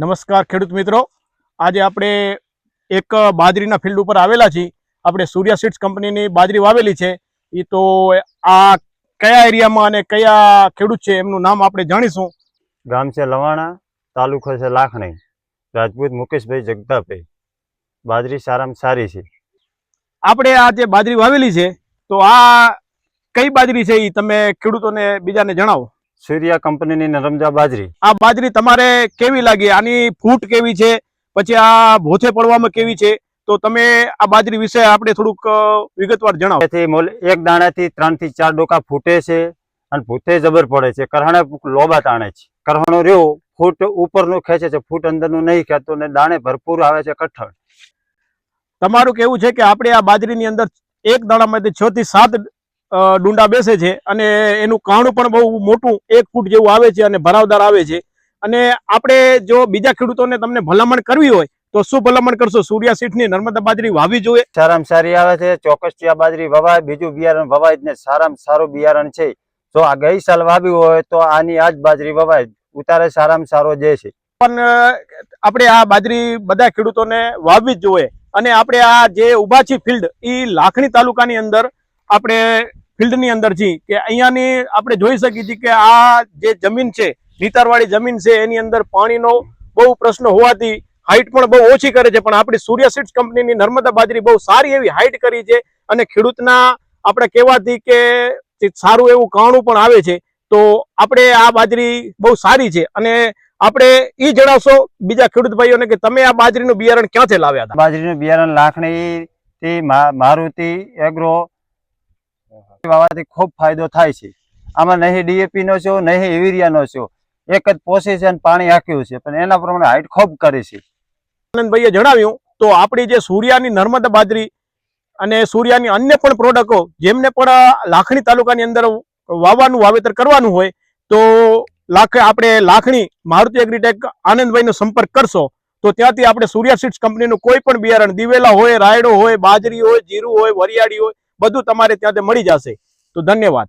નમસ્કાર ખેડૂત મિત્રો, આજે આપણે એક બાજરીના ફિલ્ડ ઉપર આવેલા છીએ. આપણે સૂર્યા સીડ્સ કંપનીની બાજરી વાવેલી છે. એ તો આ કયા એરિયામાં અને કયા ખેડૂત છે એમનું નામ આપણે જાણીશું. ગામ છે લવાણા, તાલુકો છે લાખણી, રાજપૂત મુકેશભાઈ જગદાભાઈ. બાજરી સારામાં સારી છે. આપણે આ જે બાજરી વાવેલી છે તો આ કઈ બાજરી છે એ તમે ખેડૂતોને બીજાને જણાવો. સૂર્યા કંપનીની નરમજા બાજરી. આ બાજરી તમારે કેવી લાગી? આની ફૂટ કેવી છે, પછી આ ભોથે પડવામાં કેવી છે? તો તમે આ બાજરી વિશે આપણે થોડુંક વિગતવાર જણાવો. એક દાણાથી 3 થી 4 ડોકા ફૂટે છે અને ભૂથે જબર પડે છે. કરહાણે લોબા તાણે છે. કરહાણો રહ્યો ફૂટ ઉપરનું ખેંચે છે, ફૂટ અંદરનું નહીં ખેંચતો ને દાણે ભરપૂર આવે છે કઠણ. તમારું કેવું છે કે આપણે આ બાજરીની અંદર એક દાણામાંથી 6 થી 7 ડુંડા બેસે છે અને એનું કાણું પણ બહુ મોટું 1 ફૂટ જેવું આવે છે અને ભરાવદાર આવે છે. અને આપણે જો બીજા ખેડૂતોને તમને ભલામણ કરવી હોય તો શું ભલામણ કરશો? સૂર્યા સીડ્સની નર્મદા બાજરી વાવી જોઈએ? સારામાં સારી આવે છે. ચોક્કસથી આ બાજરી વવાય. બીજું બિયારણ વવાય જ ને સારામાં સારું બિયારણ છે. જો આ ગઈ સાલ વાવી હોય તો આની આ જ બાજરી વવાય. ઉતારે સારામાં સારો જે છે. પણ આપણે આ બાજરી બધા ખેડૂતોને વાવવી જ જોઈએ. અને આપણે આ જે ઉભા છે ફિલ્ડ એ લાખણી તાલુકાની અંદર આપણે ફિલ્ડની અંદર છીએ કે અહીંયાની આપણે જોઈ શકીએ છીએ કે આ જે જમીન છે નીતારવાળી જમીન છે એની અંદર પાણીનો બહુ પ્રશ્ન હોવાથી હાઈટ પણ બહુ ઓછી કરે છે. પણ આપણી સૂર્યા સીડ્સ કંપનીની નર્મદા બાજરી બહુ સારી એવી હાઈટ કરી છે અને ખેડૂતના આપણે કહેવાથી કે સારું એવું કાણું પણ આવે છે. તો આપણે આ બાજરી બહુ સારી છે. અને આપણે એ જણાવશો બીજા ખેડૂત ભાઈઓને કે તમે આ બાજરીનું બિયારણ ક્યાંથી લાવ્યા હતા? બાજરીનું બિયારણ લાખણી મારુતિ એગ્રો વાવાથી ખૂબ ફાયદો થાય છે. આમાં નહીં ડીએપી નો છો નહીં યુરિયા નો છો, એક જ પોઝિશન પાણી હાંક્યું છે પણ એના પ્રમાણે હાઈટ ખૂબ કરે છે. આનંદભાઈએ જણાવ્યું તો આપણી જે સૂર્યાની નર્મદા બાજરી અને સૂર્યાની અન્ય પણ પ્રોડક્ટો જેમને પણ લાખણી તાલુકાની અંદર વાવવાનું વાવેતર કરવાનું હોય તો આપણે લાખણી મારુતિ એગ્રીટેક આનંદભાઈનો સંપર્ક કરશો તો ત્યાંથી આપણે સૂર્યા સીડ્સ કંપનીનું કોઈ પણ બિયારણ દિવેલા હોય, રાયડો હોય, બાજરી હોય, જીરું હોય, વરિયાળી હોય બધું તમારે ત્યાંથી મળી જશે. તો ધન્યવાદ.